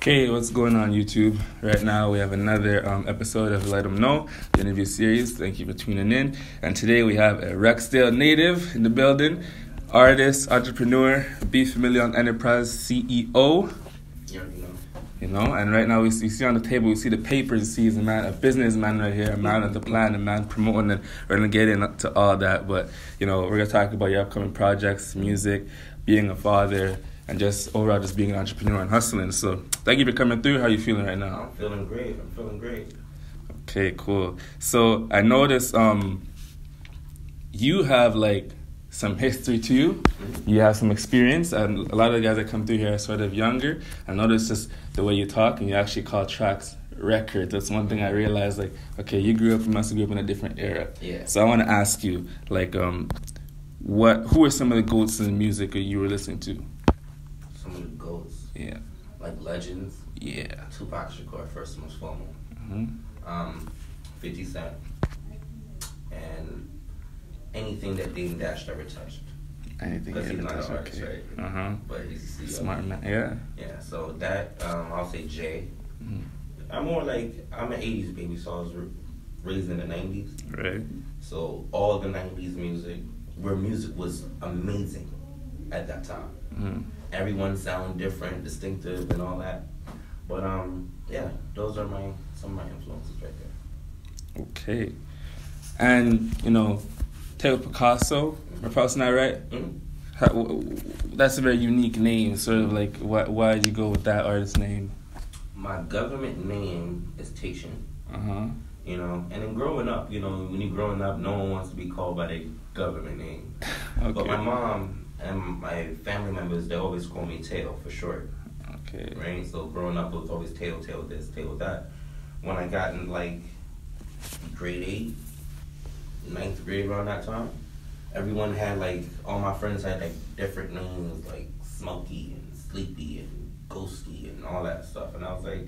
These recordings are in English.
Okay, what's going on YouTube? Right now we have another episode of Let Em Know, the interview series. Thank you for tuning in. And today we have a Rexdale native in the building, artist, entrepreneur, B.Famillion Enterprise CEO. You know, and right now we see on the table, we see the papers, we see he's a businessman right here, a man with the plan, a man promoting, and we're going to get into all that. But, you know, we're going to talk about your upcoming projects, music, being a father, and just overall just being an entrepreneur and hustling. So thank you for coming through. How are you feeling right now? I'm feeling great. Okay, cool. So I noticed you have like some history to you. Mm-hmm. You have some experience, and a lot of the guys that come through here are sort of younger. I noticed just the way you talk, and you actually call tracks records. That's one thing I realized, like, okay, you must have grew up in a different era. Yeah. So I want to ask you, like, who are some of the GOATs in the music that you were listening to? Some of the GOATs? Yeah. Like legends? Yeah. Tupac Shakur, first and most foremost. Mm-hmm. 50 Cent. And anything that Dame Dash ever touched. Anything because he's ever not touched, an artist, okay. right? Uh-huh. But he's a CEO. Smart man, yeah. Yeah, so that, I'll say Jay. Mm-hmm. I'm an 80s baby, so I was raised in the 90s. Right. So all the 90s music, where music was amazing at that time. Mm-hmm. Everyone sound different, distinctive, and all that. But yeah, those are some of my influences right there. Okay. And, you know, Tao Piccasso, am I pronouncing that right? Mm-hmm. That's a very unique name. Sort of like, why did you go with that artist name? My government name is Taishan. Uh-huh. You know, and then growing up, you know, when you're growing up, no one wants to be called by their government name. Okay. But my mom and my family members, they always call me Tao for short. Okay. Right? So growing up, it was always Tao this, Tao that. When I got in like grade 8, 9th grade around that time, everyone had like, all my friends had like different names like Smokey and Sleepy and Ghosty and all that stuff. And I was like,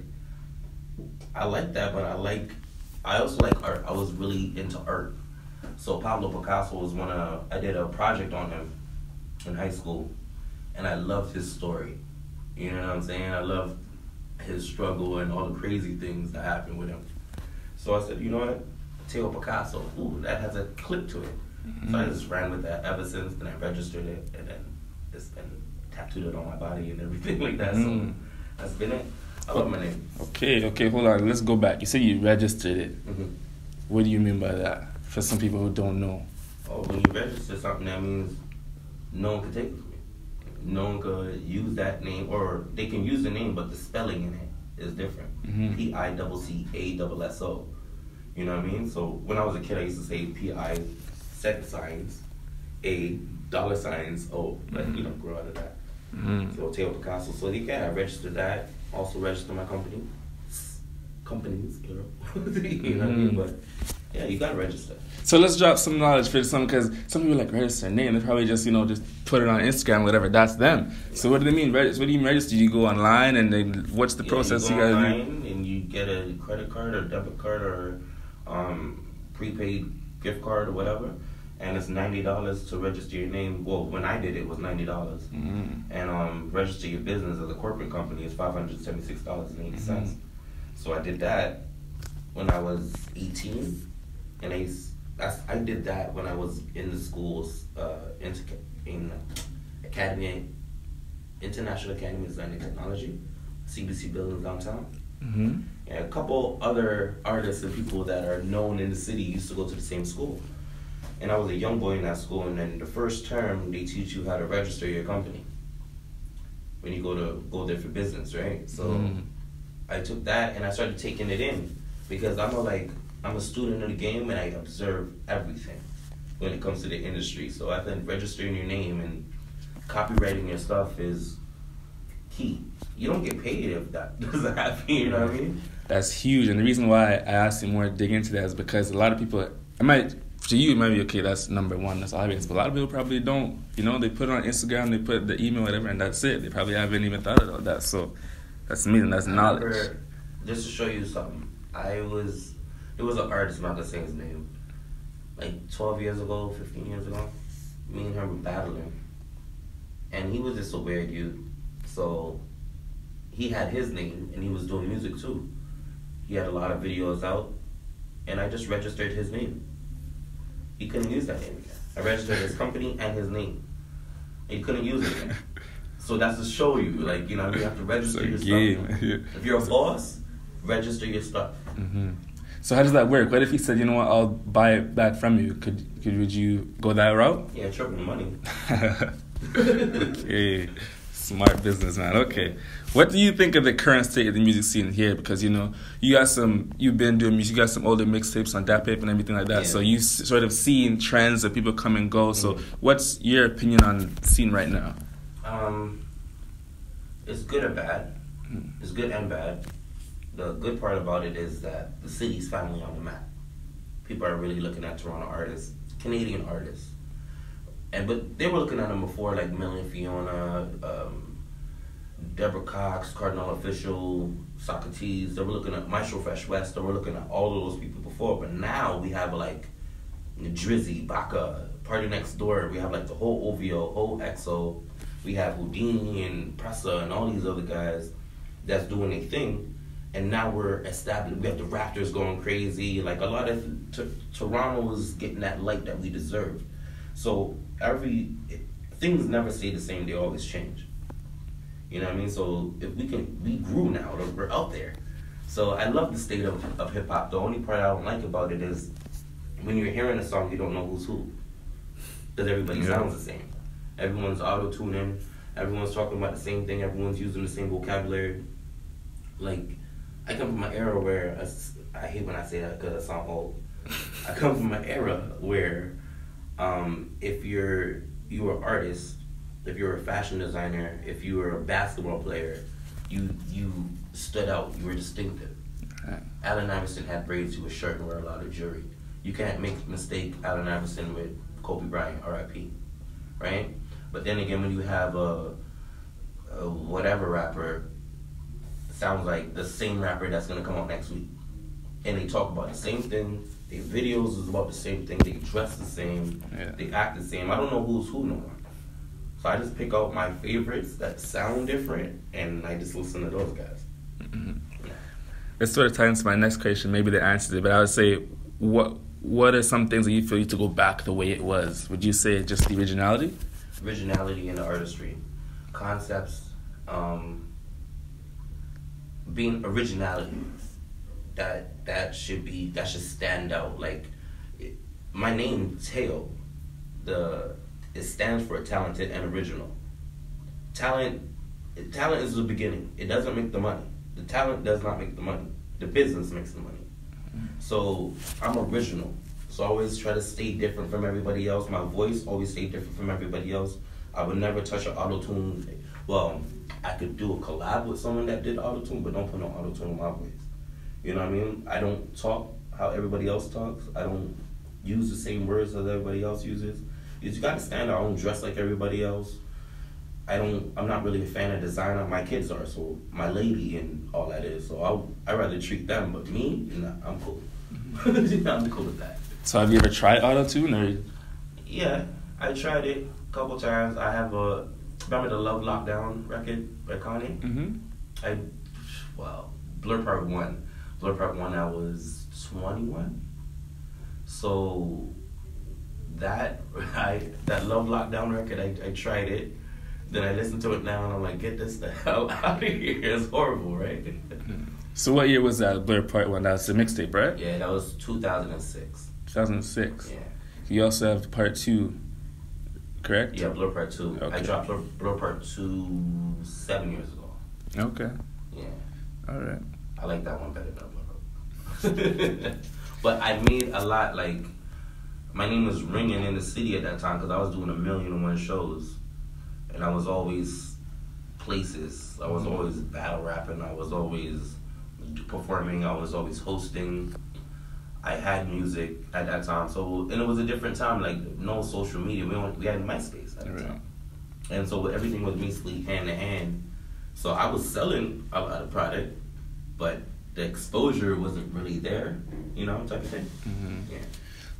I like that, but I also like art. I was really into art. So Pablo Picasso was I did a project on him in high school, and I loved his story. You know what I'm saying? I loved his struggle and all the crazy things that happened with him. So I said, you know what? Tao Piccasso, ooh, that has a clip to it. Mm-hmm. So I just ran with that ever since, and I registered it, and then it's been tattooed it on my body and everything like that. So that's been it. I love my name. Okay, hold on. Let's go back. You said you registered it. Mm-hmm. What do you mean by that? For some people who don't know. Oh, when you register something, that means no one can take it from you. No one could use that name, or they can use the name, but the spelling in it is different. Mm-hmm. P-I-C-C-A-S-S-O. You know what I mean? So when I was a kid, I used to say P-I, set signs, A, dollar signs, O. But, you know, grow out of that. Mm-hmm. So Tao Piccasso. So yeah, I registered that. Also registered my company. Companies, plural. You know what I mean? But yeah, you gotta register. So let's drop some knowledge for some, because some people like register a name. They probably just, you know, just put it on Instagram, whatever. That's them. Yeah. So what do they mean? What do you register? You go online, and then what's the process you you go gotta online, and you get a credit card or debit card or prepaid gift card or whatever, and it's $90 to register your name. Well, when I did it was $90, and register your business as a corporate company is $576.80. Mm-hmm. So I did that when I was 18, and I did that when I was in the schools, in International Academy of Design and Technology, CBC building downtown. Mm-hmm. And a couple other artists and people that are known in the city used to go to the same school. And I was a young boy in that school, and then the first term they teach you how to register your company when you go there for business, right? So I took that and I started taking it in, because I'm a student of the game, and I observe everything when it comes to the industry. So I think registering your name and copywriting your stuff is key. You don't get paid if that doesn't happen, you know what I mean? That's huge. And the reason why I asked you more to dig into that is because a lot of people, to you, it might be okay, that's number one, that's obvious. But a lot of people probably don't. You know, they put it on Instagram, they put the email, whatever, and that's it. They probably haven't even thought about that. So that's amazing. That's knowledge. Just to show you something, there was an artist, I'm not gonna say his name, like 12 years ago, 15 years ago. Me and him were battling. And he was just a weird dude. So he had his name and he was doing music too. He had a lot of videos out, and I just registered his name. He couldn't use that name again. I registered his company and his name. And he couldn't use it again. So that's to show you, like, you know, you have to register your stuff. Yeah. If you're a boss, register your stuff. Mm-hmm. So how does that work? What if he said, you know what, I'll buy it back from you? Would you go that route? Yeah, triple the money. Okay. Smart businessman. Okay. What do you think of the current state of the music scene here? Because, you know, you've been doing music, you got some older mixtapes on that paper and everything like that. Yeah. So you've sort of seen trends of people come and go. So what's your opinion on the scene right now? It's good or bad. It's good and bad. The good part about it is that the city's finally on the map. People are really looking at Toronto artists, Canadian artists. But they were looking at them before, like Million Fiona, Deborah Cox, Cardinal Official, Socrates. They were looking at Maestro Fresh West. They were looking at all of those people before. But now we have like Drizzy, Baka, Party Next Door. We have like the whole OVO, whole EXO. We have Houdini and Pressa and all these other guys that's doing their thing. And now we're established. We have the Raptors going crazy. Like a lot of Toronto is getting that light that we deserve. So things never stay the same. They always change. You know what I mean? So if we grew now. We're out there. So I love the state of hip hop. The only part I don't like about it is when you're hearing a song, you don't know who's who, because everybody sounds the same. Everyone's auto tuning. Everyone's talking about the same thing. Everyone's using the same vocabulary. Like, I come from an era where I hate when I say that because I sound old. I come from an era where if you're an artist, if you're a fashion designer, if you were a basketball player, you stood out. You were distinctive. Right. Allen Iverson had braids to his shirt and wore a lot of jewelry. You can't mistake Allen Iverson with Kobe Bryant, R.I.P. Right? But then again, when you have a whatever rapper, sounds like the same rapper that's gonna come out next week, and they talk about the same thing. Their videos is about the same thing. They dress the same. Yeah. They act the same. I don't know who's who no more. So I just pick out my favorites that sound different, and I just listen to those guys. Mm-hmm. Yeah. This sort of ties into my next question. Maybe the answer to it, but I would say, what are some things that you feel you to go back the way it was? Would you say just the originality? Originality and the artistry, concepts, being originality. That should stand out. Like my name Tao, it stands for talented and original. Talent is the beginning. It doesn't make the money. The talent does not make the money. The business makes the money. So I'm original. So I always try to stay different from everybody else. My voice always stay different from everybody else. I would never touch an auto-tune. Well, I could do a collab with someone that did auto-tune, but don't put no auto-tune on my voice. You know what I mean? I don't talk how everybody else talks. I don't use the same words as everybody else uses. You just gotta stand out. I don't dress like everybody else. I'm not really a fan of designer. My kids are, so my lady and all that is. So I rather treat them, but me, nah, I'm cool. I'm cool with that. So have you ever tried auto-tune or? Yeah, I tried it a couple times. I have remember the Love Lockdown record by Kanye? Mm-hmm. Blur Part 1. Blur Part 1, I was 21. So that Love Lockdown record, I tried it. Then I listened to it now and I'm like, get this the hell out of here. It's horrible, right? So what year was that Blur Part 1? That was the mixtape, right? Yeah, that was 2006. 2006? Yeah. You also have Part 2, correct? Yeah, Blur Part 2. Okay. I dropped Blur Part 2 7 years ago. Okay. Yeah. All right. I like that one better than Blur. But I made a lot, like, my name was ringing in the city at that time because I was doing 1,000,001 shows. And I was always places. I was always battle rapping. I was always performing. I was always hosting. I had music at that time. So, and it was a different time, like no social media. We had MySpace at the time. And so everything was basically hand to hand. So I was selling a lot of product, but the exposure wasn't really there, type of thing. Mm-hmm. Yeah.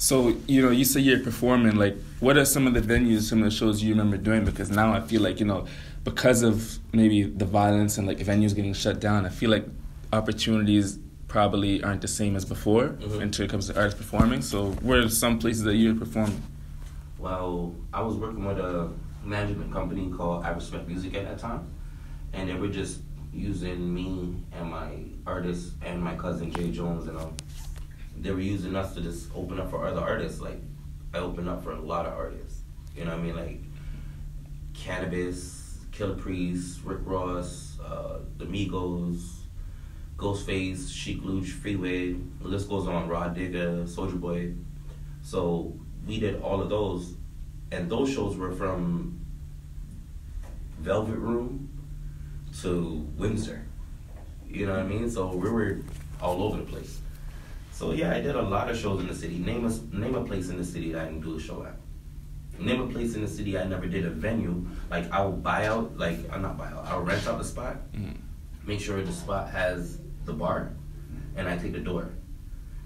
So, you say you're performing, like, what are some of the venues, some of the shows you remember doing? Because now I feel like, because of maybe the violence and like venues getting shut down, I feel like opportunities probably aren't the same as before in terms it comes to artists performing. So where are some places that you're performing? Well, I was working with a management company called I Respect Music at that time, and they were just using me and my artists and my cousin Jay Jones, and they were using us to just open up for other artists. Like, I opened up for a lot of artists, you know what I mean, like Cannabis, Killer Priest, Rick Ross, the Migos, Ghostface, Chic Luch, Freeway, the list goes on, Rod Digger, Soulja Boy. So we did all of those, and those shows were from Velvet Room to Windsor, you know what I mean? So we were all over the place. So yeah, I did a lot of shows in the city. Name a place in the city that I didn't do a show at. Name a place in the city I never did a venue. Like, I'll buy out, I'll rent out the spot, make sure the spot has the bar, and I take the door.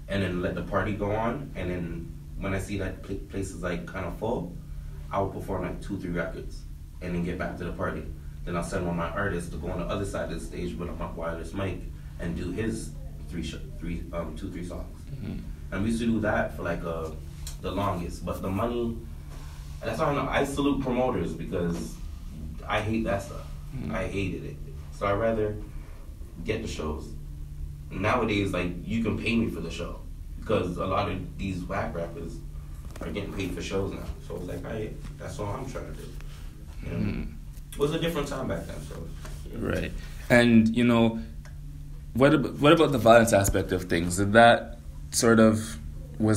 And then let the party go on, and then when I see that place is like kind of full, I'll perform like 2-3 records, and then get back to the party. Then I'll send one of my artists to go on the other side of the stage with a wireless mic and do his 2-3 songs. And we used to do that for like the longest. But the money, that's how I know. I salute promoters because I hate that stuff. I hated it. So I'd rather get the shows. Nowadays, like, you can pay me for the show because a lot of these whack rappers are getting paid for shows now. So it's like, that's all I'm trying to do. You know? It was a different time back then. So yeah. Right. And, you know, what about the violence aspect of things? Was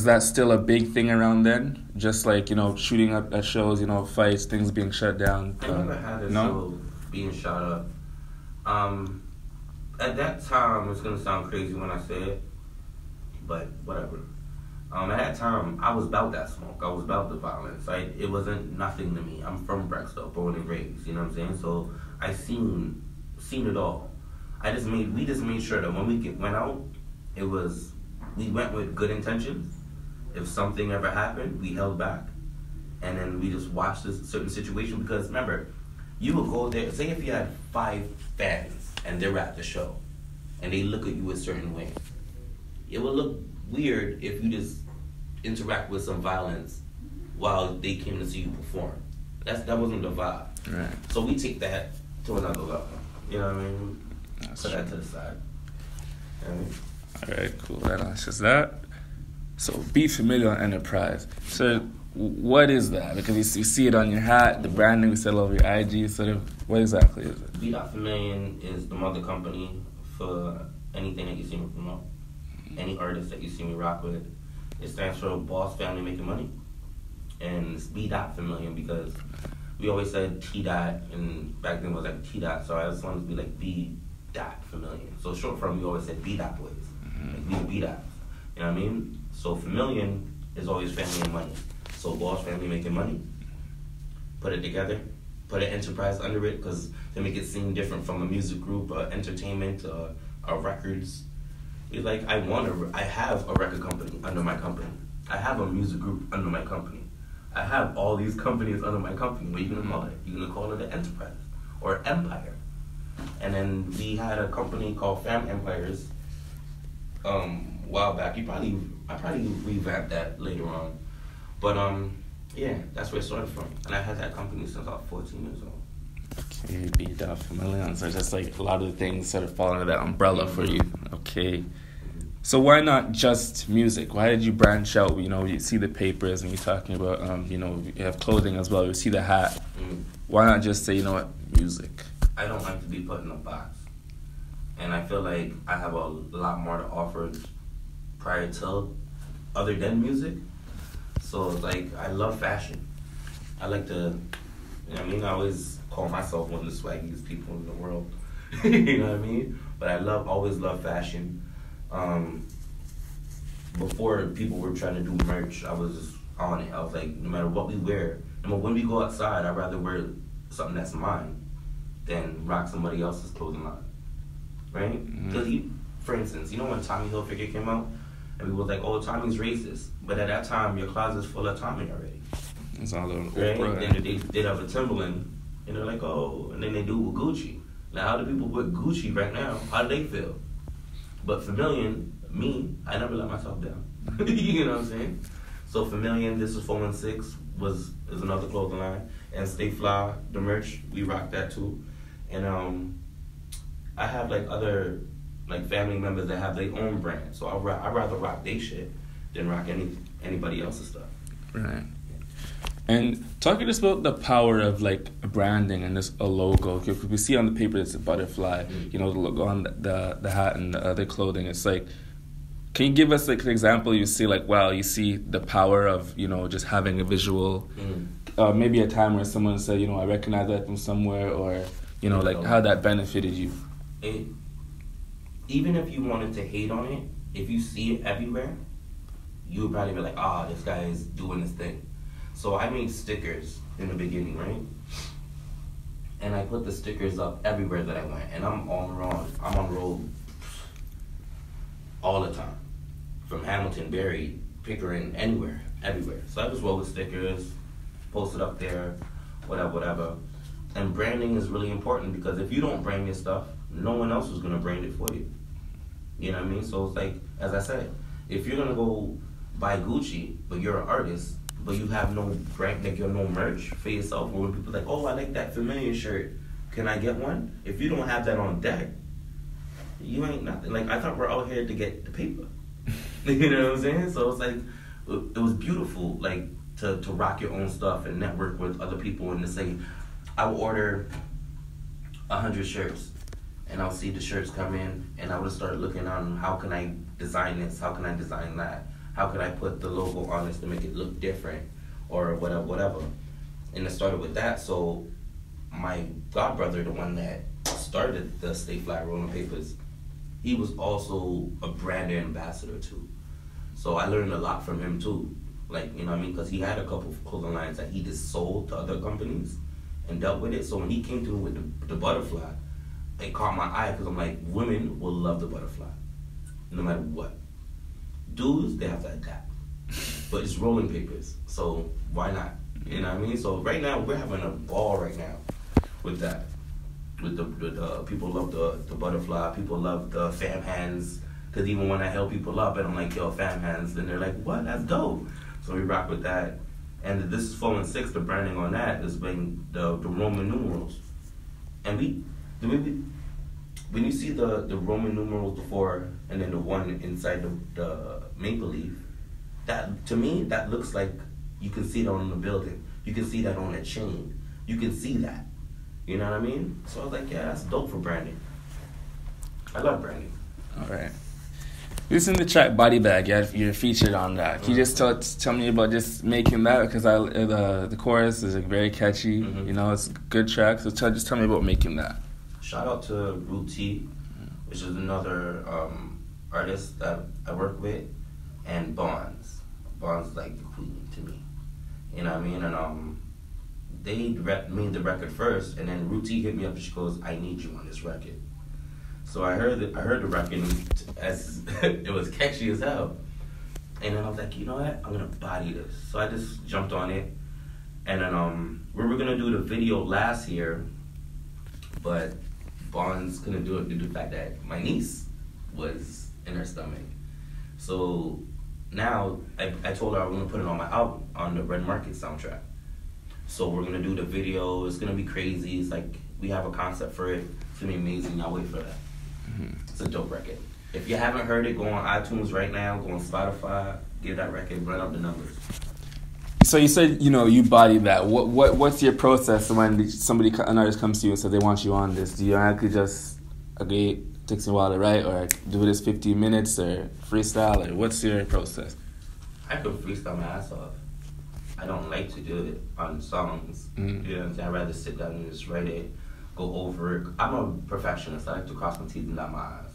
that still a big thing around then? Just like, you know, shooting up at shows, you know, fights, things being shut down? I never had a show being shot up. At that time, it's going to sound crazy when I say it, but whatever. At that time, I was about that smoke. I was about the violence. It wasn't nothing to me. I'm from Brexville, born and raised, you know what I'm saying? So I seen it all. We just made sure that when we went out, we went with good intentions. If something ever happened, we held back. And then we just watched this certain situation, because remember, you would go there, say if you had 5 fans and they're at the show and they look at you a certain way, it would look weird if you just interact with some violence while they came to see you perform. That wasn't the vibe. Right. So we take that to another level. You know what I mean? That's Put true. that to the side. You know what I mean? All right, cool. That answers that. So, B.Famillion Enterprise. So, what is that? Because you see it on your hat, the branding, we said all over your IG. Sort of, what exactly is it? B.Famillion is the mother company for anything that you see me promote. Any artist that you see me rock with. It stands for Boss Family Making Money. And it's B.Famillion because we always said T-Dot, and back then it was like T-Dot, so I just wanted to be like B.Famillion. So short form, we always said B.Dot Boys. Like we B.Dot. You know what I mean? So Famillion is always family and money. So Boss Family Making Money. Put it together. Put an enterprise under it, because to make it seem different from a music group, entertainment, records. It's like, I have a record company under my company. I have a music group under my company. I have all these companies under my company. What are you going to call it? You're going to call it an enterprise or empire. And then we had a company called Fam Empires a while back. I probably revamped that later on. But yeah, that's where it started from. And I had that company since I was 14 years old. Okay, B.Famillion. So just like a lot of the things sort of fall under that umbrella for you. Okay. So why not just music? Why did you branch out? You know, you see the papers and you're talking about, you know, you have clothing as well. You see the hat. Why not just say, you know what, music? I don't like to be put in a box. And I feel like I have a lot more to offer prior to, other than music. So, like, I love fashion. I like to, you know what I mean? I always call myself one of the swaggiest people in the world. You know what I mean? But I always love fashion. Before people were trying to do merch, I was just on it. I was like, no matter what we wear, when we go outside, I'd rather wear something that's mine than rock somebody else's clothing line. Right? Because for instance, you know when Tommy Hilfiger came out? And we was like, oh, Tommy's racist. But at that time, your closet's full of Tommy already. It's all over. Right? Then they did have a Timberland. And they're like, oh, and then they do with Gucci. Now, how do people with Gucci right now, how do they feel? But Famillion, me, I never let myself down. You know what I'm saying? So Famillion, this is 416, is another clothing line. And Stay Fly, the merch, we rock that too. And I have like other like family members that have their own brand. So I'd rather rock their shit than rock anybody else's stuff. Right. And talking just about the power of like branding and this a logo. If we see on the paper it's a butterfly, you know, the logo on the hat and the other clothing. It's like, can you give us like an example? You see like, wow, you see the power of, you know, just having a visual. Maybe a time where someone said, you know, I recognize that from somewhere, or you know, like how that benefited you. Even if you wanted to hate on it, if you see it everywhere, you would probably be like, this guy is doing this thing. So I made stickers in the beginning, right? And I put the stickers up everywhere that I went. And I'm on road all the time. From Hamilton, Barrie, Pickering, anywhere, everywhere. So I just roll with stickers, post it up there, whatever. And branding is really important, because if you don't brand your stuff, no one else is gonna brand it for you. You know what I mean? So it's like, as I said, if you're gonna go buy Gucci, but you're an artist, but you have no brand, like you have no merch for yourself, or when people are like, oh, I like that Famillion shirt, can I get one? If you don't have that on deck, you ain't nothing. Like, I thought we're out here to get the paper. You know what I'm saying? So it's like, it was beautiful, like, to rock your own stuff and network with other people, and to say, I would order 100 shirts, and I'll see the shirts come in, and I would start looking on, how can I design this? How can I design that? How could I put the logo on this to make it look different, or whatever. And it started with that. So my godbrother, the one that started the Stay Fly rolling papers, he was also a brand ambassador too. So I learned a lot from him too. Like, you know what I mean? Because he had a couple of clothing lines that he just sold to other companies and dealt with it. So when he came to me with the butterfly, it caught my eye, because I'm like, women will love the butterfly, no matter what. Dudes, they have to adapt. But it's rolling papers, so why not? You know what I mean? So right now, we're having a ball right now with that. With the people love the butterfly, people love the fam hands, because even when I help people up and I'm like, yo, fam hands, then they're like, what? That's dope. So we rock with that. And this is 416, the branding on that is being the Roman numerals. And when you see the Roman numerals before, and then the one inside the maple leaf, that, to me, that looks like you can see that on the building. You can see that on a chain. You can see that. You know what I mean? So I was like, yeah, that's dope for branding. I love branding. All right. Listen to the track Bodt Bag. You're featured on that. Can you just tell me about just making that? Because the chorus is like very catchy. You know, it's a good track. So just tell me about making that. Shout out to Root T, which is another artist that I work with, and Bonds. Bonds is like the queen to me. You know what I mean? And they made the record first, and then Root T hit me up and she goes, I need you on this record. So I heard the record as it was catchy as hell. And then I was like, you know what? I'm gonna body this. So I just jumped on it. And then we were gonna do the video last year, but Bonds couldn't do it due to the fact that my niece was in her stomach. So now I told her I was gonna put it on my album, on the Red Market soundtrack. So we're gonna do the video. It's gonna be crazy. It's like, we have a concept for it. It's gonna be amazing. I'll wait for that. It's a dope record. If you haven't heard it, go on iTunes right now. Go on Spotify. Give that record. Run up the numbers. So you said, you know, you body that. What's your process when an artist comes to you and says they want you on this? Do you actually just, okay, it takes me a while to write, or do this 15 minutes, or freestyle, or what's your process? I could freestyle my ass off. I don't like to do it on songs. You know what I'm saying? I'd rather sit down and just write it, go over it. I'm a perfectionist. I like to cross my teeth and dot my eyes.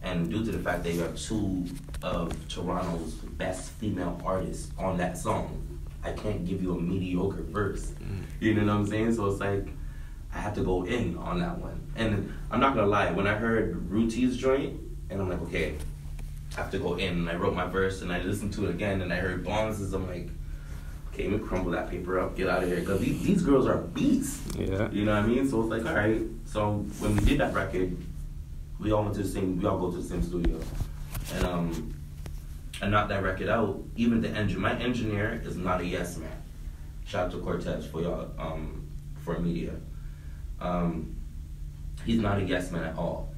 And due to the fact that you have two of Toronto's best female artists on that song, I can't give you a mediocre verse. You know what I'm saying? So it's like, I have to go in on that one. And I'm not gonna lie, when I heard Rooty's joint, and I'm like, okay, I have to go in. And I wrote my verse, and I listened to it again, and I heard Bonds', I'm like, came and crumbled that paper up, get out of here. Because these girls are beasts. Yeah. You know what I mean? So it's like, all right. So when we did that record, we all go to the same studio. And knocked that record out. Even my engineer is not a yes man. Shout out to Cortez for y'all, for media. He's not a yes man at all.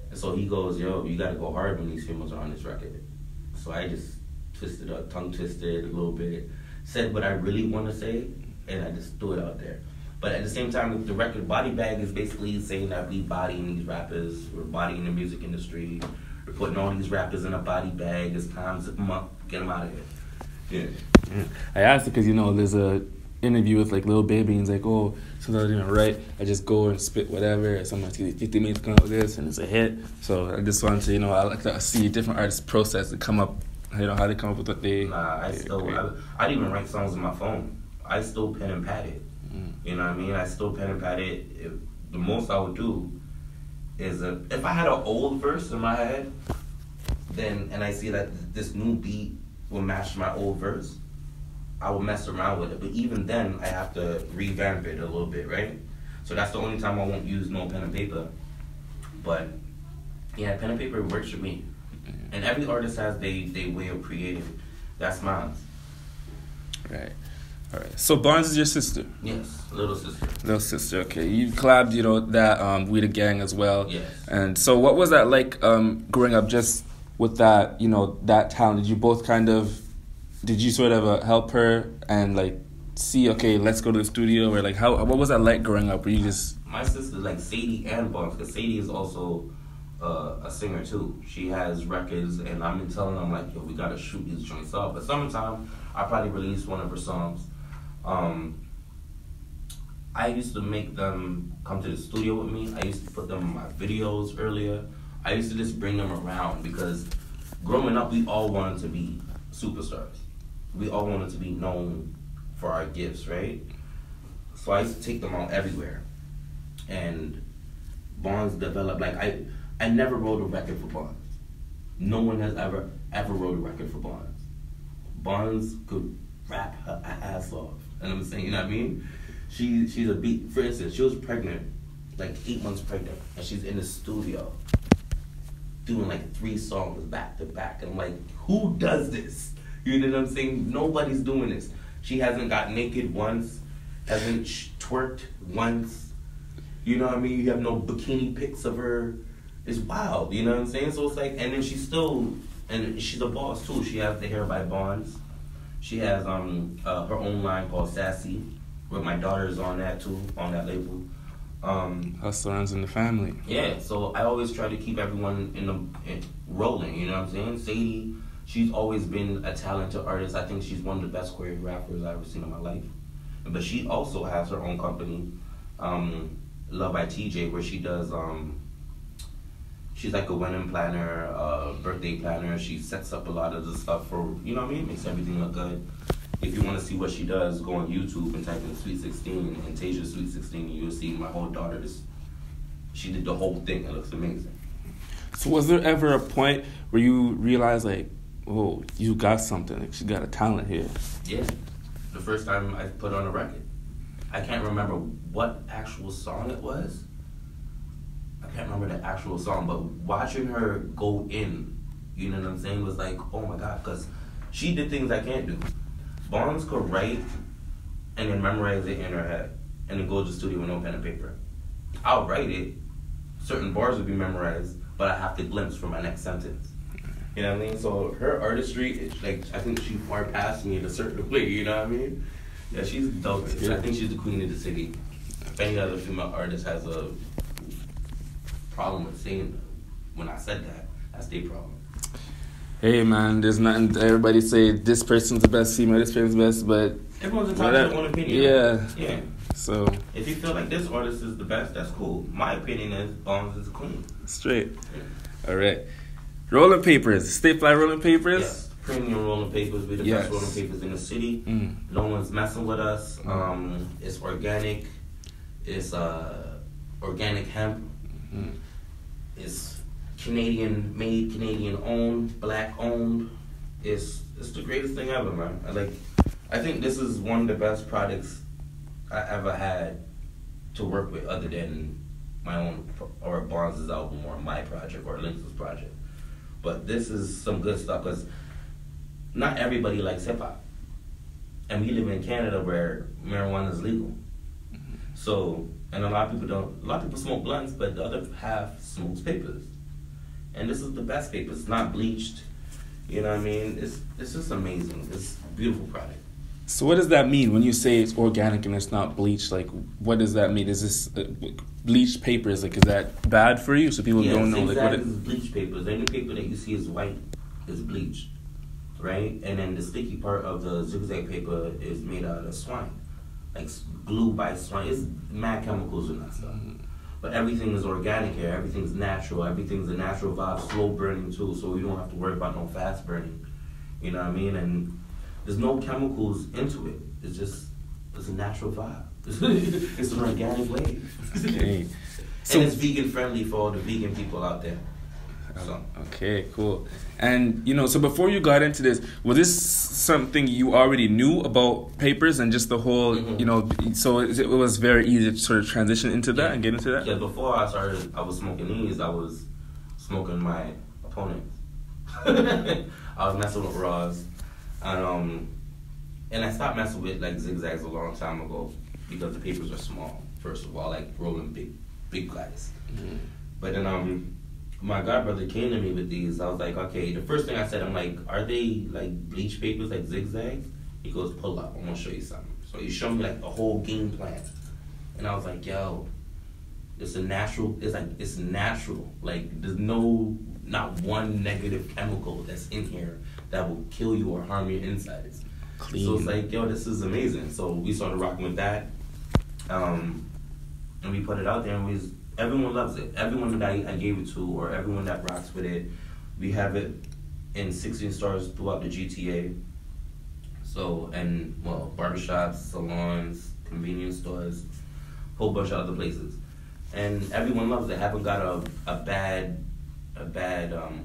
And so he goes, yo, you gotta go hard when these females are on this record. So I just tongue twisted a little bit, said what I really want to say, and I just threw it out there. But at the same time, the record Bodt Bag is basically saying that we bodying these rappers, we're bodying the music industry, we're putting all these rappers in a body bag. It's time to zip them up, get them out of here. Yeah. I asked it because, there's a interview with like Lil Baby, and he's like, oh, sometimes I don't write, I just go and spit whatever, sometimes 50 minutes come up with this and it's a hit. So I just wanted to, I like to see different artists' process to come up, how they come up with what they... I didn't even write songs on my phone. I still pen and pad it. You know what I mean? I still pen and pad it. The most I would do is, if I had an old verse in my head, and I see that this new beat will match my old verse, I will mess around with it. But even then, I have to revamp it a little bit, right? So that's the only time I won't use no pen and paper. But yeah, pen and paper works for me. And every artist has their way of creating. That's mine. Right. All right. So Barnes is your sister? Yes, little sister. Little sister, okay. You collabed, that We the Gang as well. Yes. And so what was that like growing up just with that, that talent? Did you both did you sort of help her and like see, okay, let's go to the studio? Or like, what was that like growing up? Were you just... My sister, like Sadie and Barnes, because Sadie is also a singer too. She has records, and I've been telling them like, yo, we gotta shoot these joints up. But summertime, I probably released one of her songs. I used to make them come to the studio with me. I used to put them in my videos earlier. I used to just bring them around because growing up, we all wanted to be superstars. We all wanted to be known for our gifts, right? So I used to take them out everywhere. And Barnes developed, like, I never wrote a record for Barnes. No one has ever wrote a record for Barnes. Barnes could rap her ass off. And I'm saying, you know what I mean? She's a beat. For instance, she was pregnant, like 8 months pregnant, and she's in the studio doing like 3 songs back to back. And I'm like, who does this? You know what I'm saying? Nobody's doing this. She hasn't got naked once, hasn't twerked once. You know what I mean? You have no bikini pics of her. It's wild, you know what I'm saying? So it's like, and then she's a boss too. She has the hair by Barnes. She has her own line called Sassy, where my daughter's on that too, on that label. Hustle runs in the family. Yeah, so I always try to keep everyone rolling, you know what I'm saying? Sadie, she's always been a talented artist. I think she's one of the best choreographers I've ever seen in my life. But she also has her own company, Love by TJ, where she does, she's like a wedding planner, birthday planner. She sets up a lot of the stuff for, you know what I mean? Makes everything look good. If you want to see what she does, go on YouTube and type in Sweet 16 and Tasia's Sweet 16, and you'll see my whole daughter. She did the whole thing. It looks amazing. So was there ever a point where you realized, like, oh, you got something, like she got a talent here? Yeah. The first time I put on a record. I can't remember what actual song it was. I can't remember the actual song, but watching her go in, you know what I'm saying, was like, oh my God, because she did things I can't do. Barnes could write and then memorize it in her head and then go to the studio with no pen and paper. I'll write it, certain bars would be memorized, but I have to glimpse for my next sentence. You know what I mean? So her artistry, is like, I think she far past me in a certain way, you know what I mean? Yeah, she's dope. I think she's the queen of the city. If any other female artist has a problem with saying when I said that, that's their problem. Hey man, there's nothing. Everybody say this person's the best female, this person's the best, but everyone's entitled to their own opinion. Yeah. Yeah. So if you feel like this artist is the best, that's cool. My opinion is Barnes is the queen. Straight. Yeah. All right. Rolling papers. Stay fly rolling papers. Yes. Premium rolling papers. We're the best rolling papers in the city. No one's messing with us. It's organic. It's organic hemp. It's Canadian made, Canadian owned, black owned. It's the greatest thing ever, man. I think this is one of the best products I ever had to work with, other than my own or Bonds' album or my project or Lynx's project. But this is some good stuff, because not everybody likes hip hop, and we live in Canada where marijuana is legal. So, and a lot of people don't. A lot of people smoke blunts, but the other half smokes papers, and this is the best paper. It's not bleached. You know what I mean? It's just amazing. It's a beautiful product. So what does that mean when you say it's organic and it's not bleached? Like, what does that mean? Is this bleached papers? Like, is that bad for you? So people don't know. Like, what is bleached papers. Any paper that you see is white is bleached, right? And then the sticky part of the zigzag paper is made out of swine, like glue by swine. It's mad chemicals in that stuff. But everything is organic here. Everything's natural. Everything's a natural vibe, slow burning too. So you don't have to worry about no fast burning. You know what I mean? And there's no chemicals into it. It's a natural vibe. It's an organic way. Okay. And it's vegan friendly for all the vegan people out there. So. Okay, cool. And, so before you got into this, was this something you already knew about papers and just the whole, so it was very easy to sort of transition into that and get into that? Yeah, before I was smoking these, I was smoking my opponents. I was messing with raws. And I stopped messing with like zigzags a long time ago because the papers are small. First of all, like rolling big guys. But then my godbrother came to me with these. I was like, okay. The first thing I said, I'm like, are they like bleach papers, like zigzags? He goes, pull up. I'm gonna show you something. So he showed me like a whole game plan, and I was like, yo, it's a natural. It's natural. Like there's not one negative chemical that's in here that will kill you or harm your insides. Clean. So it's like, yo, this is amazing. So we started rocking with that, and we put it out there, and everyone loves it. Everyone that I gave it to, or everyone that rocks with it, we have it in 16 stores throughout the GTA. So, and barbershops, salons, convenience stores, whole bunch of other places, and everyone loves it. Haven't got a bad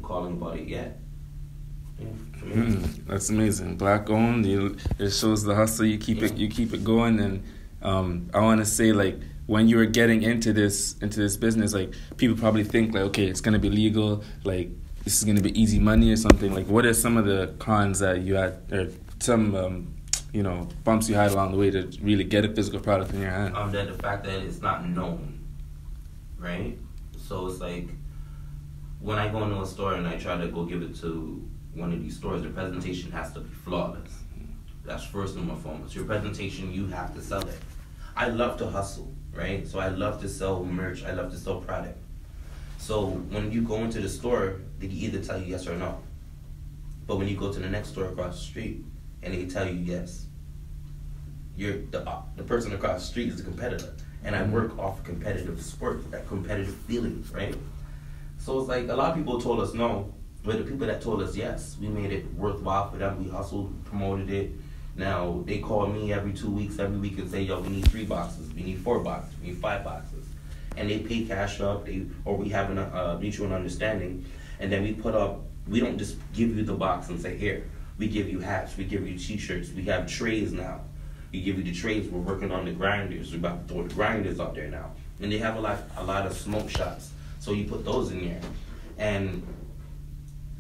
calling about it yet. Yeah, that's amazing. Black owned. It shows the hustle. You keep it going, and I want to say, like, when you were getting into this business, like, people probably think like, okay, it's gonna be legal, like this is gonna be easy money or something. Like, what are some of the cons that you had, or some bumps you had along the way to really get a physical product in your hand? That the fact that it's not known, right? So it's like when I go into a store and I try to go give it to one of these stores, the presentation has to be flawless. That's first and foremost. Your presentation, you have to sell it. I love to hustle, right? So I love to sell merch. I love to sell product. So when you go into the store, they can either tell you yes or no. But when you go to the next store across the street and they tell you yes, you're the person across the street is a competitor. And I work off competitive sport, that competitive feeling, right? So it's like a lot of people told us no, but the people that told us yes, we made it worthwhile for them. We hustled, promoted it. Now, they call me every 2 weeks, every week, and say, yo, we need 3 boxes, we need 4 boxes, we need 5 boxes. And they pay cash up, or we have a mutual understanding, and then we don't just give you the box and say, here. We give you hats, we give you t-shirts, we have trays now. We give you the trays, we're working on the grinders, we're about to throw the grinders out there now. And they have a lot of smoke shops, so you put those in there. And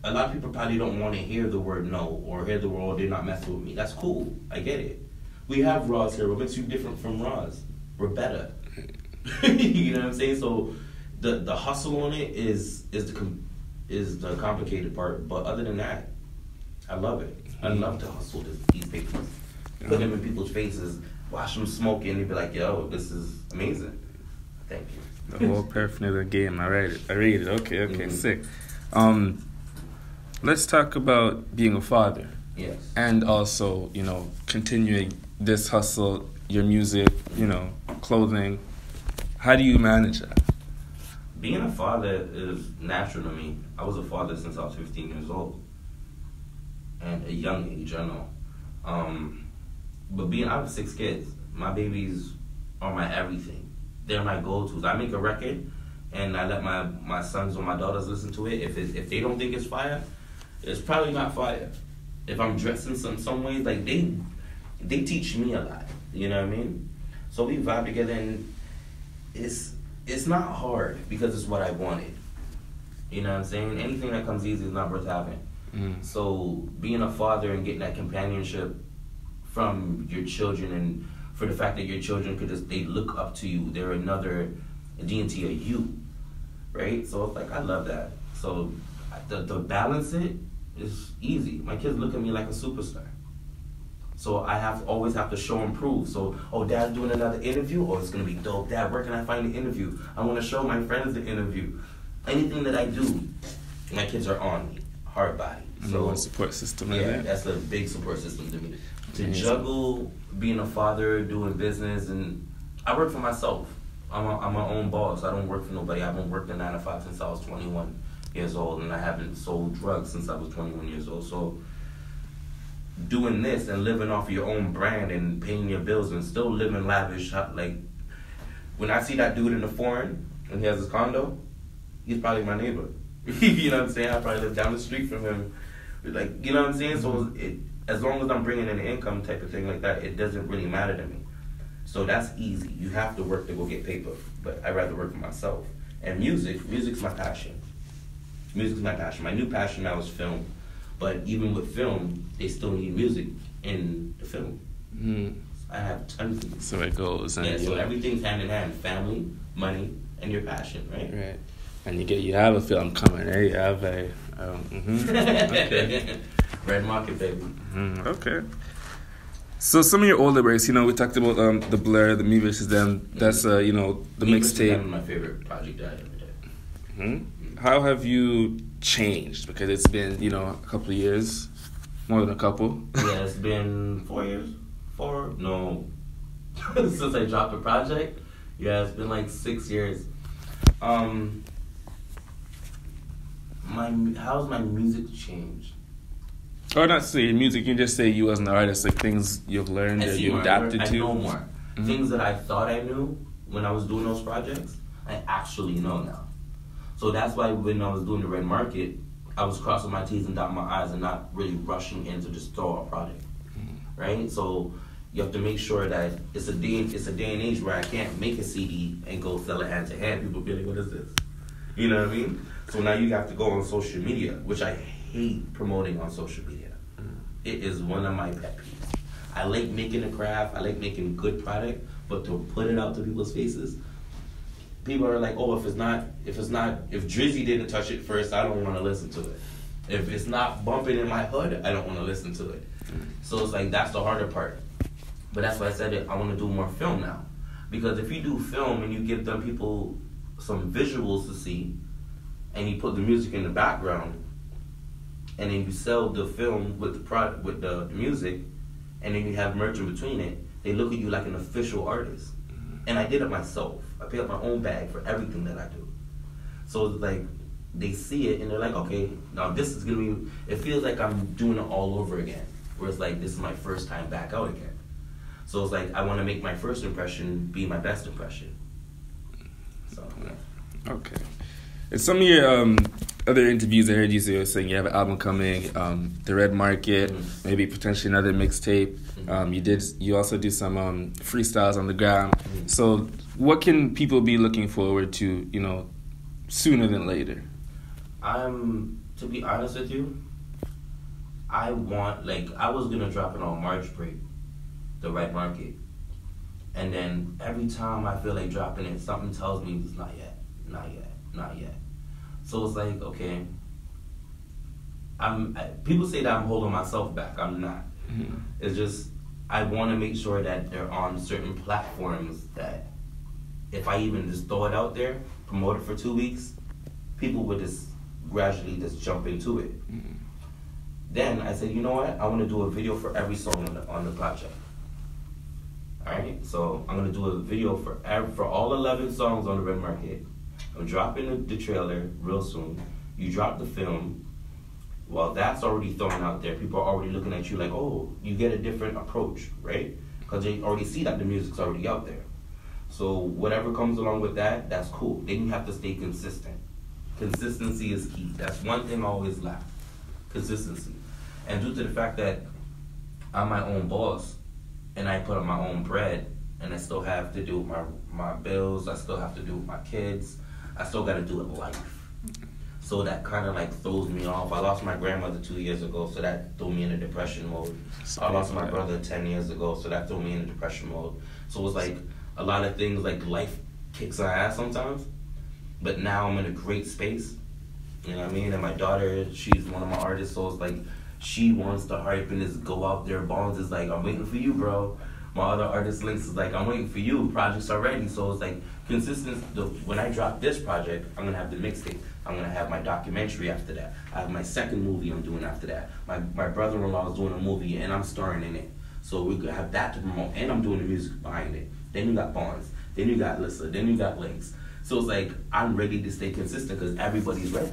a lot of people probably don't want to hear the word no, or hear the word they're not messing with me. That's cool. I get it. We have Raws here. What makes you different from Raws? We're better. You know what I'm saying? So the hustle on it is the complicated part. But other than that, I love it. I love to hustle these papers. Put them in people's faces, watch them smoking, and they be like, yo, this is amazing. Thank you. The whole paraphernalia of the game. I read it. Okay, sick. Let's talk about being a father. Yes. And also, continuing this hustle, your music, clothing. How do you manage that? Being a father is natural to me. I was a father since I was 15 years old. And a young age, I know. But I have 6 kids. My babies are my everything. They're my go-tos. I make a record, and I let my sons or my daughters listen to it. If they don't think it's fire, it's probably not fire. If I'm dressed in some ways, like they teach me a lot. You know what I mean? So we vibe together, and it's not hard because it's what I wanted. You know what I'm saying? Anything that comes easy is not worth having. So being a father and getting that companionship from your children, and for the fact that your children they look up to you, they're another entity of you, right? So it's like, I love that. So the balance it is easy. My kids look at me like a superstar. So I always have to show and prove. So, Dad's doing another interview? Oh, it's going to be dope. Dad, where can I find the interview? I want to show my friends the interview. Anything that I do, my kids are on me, hard body. So one support system. Yeah, that's a big support system to me. To juggle being a father, doing business, and I work for myself. I'm my own boss. I don't work for nobody. I haven't worked a 9 to 5 since I was 21 years old, and I haven't sold drugs since I was 21 years old. So doing this and living off of your own brand and paying your bills and still living lavish, like when I see that dude in the foreign and he has his condo, he's probably my neighbor. You know what I'm saying? I probably live down the street from him. Like, you know what I'm saying? So as long as I'm bringing in an income type of thing like that, it doesn't really matter to me. So that's easy. You have to work to go get paper, but I'd rather work for myself. And music's my passion. Music's my passion. My new passion now is film. But even with film, they still need music in the film. I have tons of. So it goes. And so everything's hand in hand: family, money, and your passion, right? Right. And you have a film coming, right? You have a okay. Red Market, baby. Okay. So some of your older works, we talked about the Blur, the Me versus Them. That's the mixtape. That's my favorite project that I ever did. How have you changed? Because it's been a couple of years, more than a couple. Yeah, it's been 4 years. Since I dropped the project. Yeah, it's been like 6 years. How's my music changed? Or not say music, you can just say you as an artist, like things you've learned or you adapted to. I know more. Things that I thought I knew when I was doing those projects, I actually know now. So that's why when I was doing the Red Market, I was crossing my T's and dotting my I's and not really rushing in to just throw a product, right? So you have to make sure that it's a day and age where I can't make a CD and go sell it hand to hand. People be like, what is this? You know what I mean? So now you have to go on social media, which I hate promoting on social media. It is one of my pet peeves. I like making a craft, I like making good product, but to put it out to people's faces, people are like, if Drizzy didn't touch it first, I don't want to listen to it. If it's not bumping in my hood, I don't want to listen to it. So it's like, that's the harder part. But that's why I said I want to do more film now. Because if you do film and you give them people some visuals to see, and you put the music in the background, and then you sell the film with the product, with the music, and then you have merch in between it, they look at you like an official artist. And I did it myself. I pay up my own bag for everything that I do. So it's like, they see it and they're like, okay, now this is gonna be, it feels like I'm doing it all over again. Where it's like, this is my first time back out again. So it's like, I wanna make my first impression be my best impression. So, yeah. Okay. In some of your other interviews, I heard you saying you have an album coming, the Red Market, maybe potentially another mixtape. You also do some freestyles on the ground. So what can people be looking forward to, sooner than later? To be honest with you, I was gonna drop it on March break, the Red Market. And then every time I feel like dropping it, something tells me it's not yet. So it's like, okay, people say that I'm holding myself back. I'm not. It's just, I want to make sure that they're on certain platforms that if I even just throw it out there, promote it for 2 weeks, people would just gradually just jump into it. Then I said, you know what? I want to do a video for every song on the project. Alright? So I'm going to do a video for all 11 songs on the Red Market. I'm dropping the trailer real soon. You drop the film. Well, that's already thrown out there. People are already looking at you like, oh, you get a different approach, right? Because they already see that the music's already out there. So whatever comes along with that, that's cool. Then you have to stay consistent. Consistency is key. That's one thing I always lack. Consistency. And due to the fact that I'm my own boss, and I put up my own bread, and I still have to do my bills. I still have to do my kids. I still got to do it life. So that kind of like throws me off. I lost my grandmother 2 years ago, so that threw me in a depression mode. I lost my brother 10 years ago, so that threw me in a depression mode. So it was like a lot of things, like life kicks our ass sometimes. But now I'm in a great space. You know what I mean? And my daughter, she's one of my artists, so it's like she wants to hype and just go out there. Bonds is like, I'm waiting for you, bro. My other artist Links is like, I'm waiting for you. Projects are ready. So it's like consistent. When I drop this project, I'm gonna have the mixtape. I'm gonna have my documentary after that. I have my second movie I'm doing after that. My brother-in-law is doing a movie and I'm starring in it. So we're gonna have that to promote, and I'm doing the music behind it. Then you got Bonds. Then you got Lissa. Then you got Links. So it's like I'm ready to stay consistent because everybody's ready.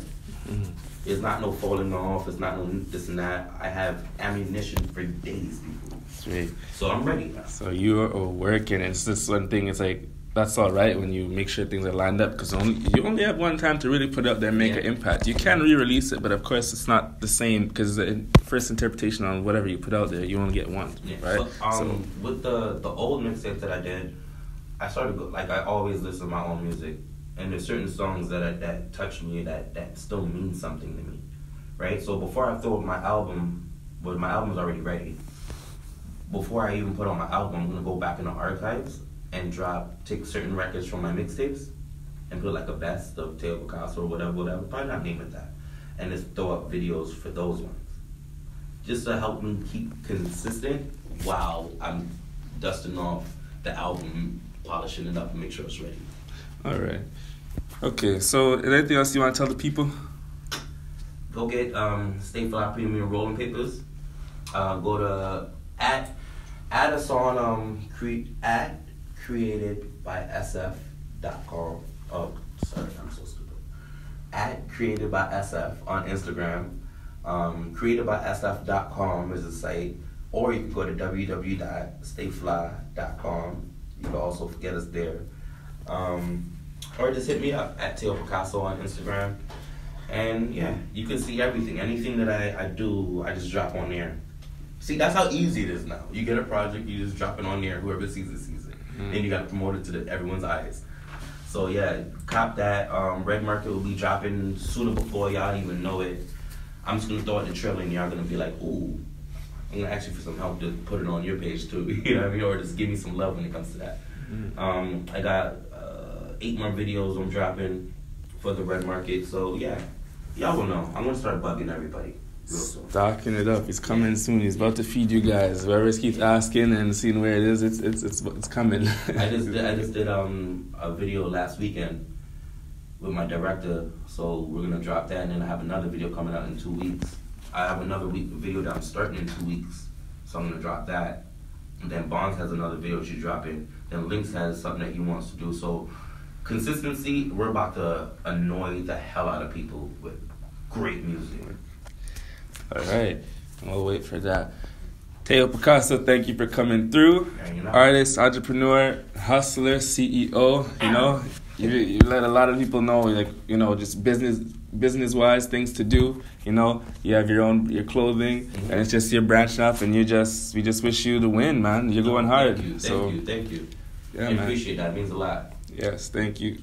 Mm-hmm. It's not no falling off. It's not no this and that. I have ammunition for days, people. Sweet. So I'm ready now. So you're working, and it's just one thing. It's like that's all right when you make sure things are lined up, because you only have one time to really put it up there and make an impact. You can re-release it, but of course it's not the same, because the first interpretation on whatever you put out there, you only get one, right? So, with the old mixtape that I did, I started I always listen to my own music, and there's certain songs that touch me that still mean something to me, right? So before I throw up my album, my album's already ready. Before I even put on my album, I'm gonna go back in the archives and take certain records from my mixtapes and put like a best of Tao Piccasso or whatever, probably not name it that, and just throw up videos for those ones, just to help me keep consistent while I'm dusting off the album, polishing it up, and make sure it's ready. All right. Okay, so anything else you want to tell the people? Go get Stay Fly Premium Rolling Papers. Go to add us on createdbysf.com. Oh, sorry, I'm so stupid. @createdbysf on Instagram. Createdbysf.com is the site, or you can go to www.stayfly.com. You can also get us there. Or just hit me up at Tao Piccasso on Instagram. And yeah, you can see everything. Anything that I do, I just drop on there. See, that's how easy it is now. You get a project, you just drop it on there. Whoever sees it, sees it. Mm-hmm. Then you got to promote it to everyone's eyes. So yeah, cop that. Red Market will be dropping sooner before y'all even know it. I'm just going to throw it in the trailer and y'all going to be like, ooh. I'm going to ask you for some help to put it on your page too. You know what I mean? Or just give me some love when it comes to that. Mm-hmm. I got 8 more videos I'm dropping for the Red Market. So yeah, y'all will know. I'm going to start bugging everybody. Stocking it up. He's coming soon. He's about to feed you guys. Whoever keeps asking and seeing where it is, it's coming. I just did a video last weekend with my director. So we're gonna drop that, and then I have another video coming out in 2 weeks. I have another video that I'm starting in 2 weeks, so I'm gonna drop that. And then Bonds has another video she's dropping. Then Links has something that he wants to do. So consistency, we're about to annoy the hell out of people with great music. All right, we'll wait for that. Tao Piccasso, thank you for coming through. Artist, entrepreneur, hustler, CEO. You let a lot of people know, just business-wise things to do. You have your clothing, and it's just you're branching up, and we just wish you the win, man. You're going hard. Thank you. Yeah, I appreciate that. It means a lot. Yes, thank you.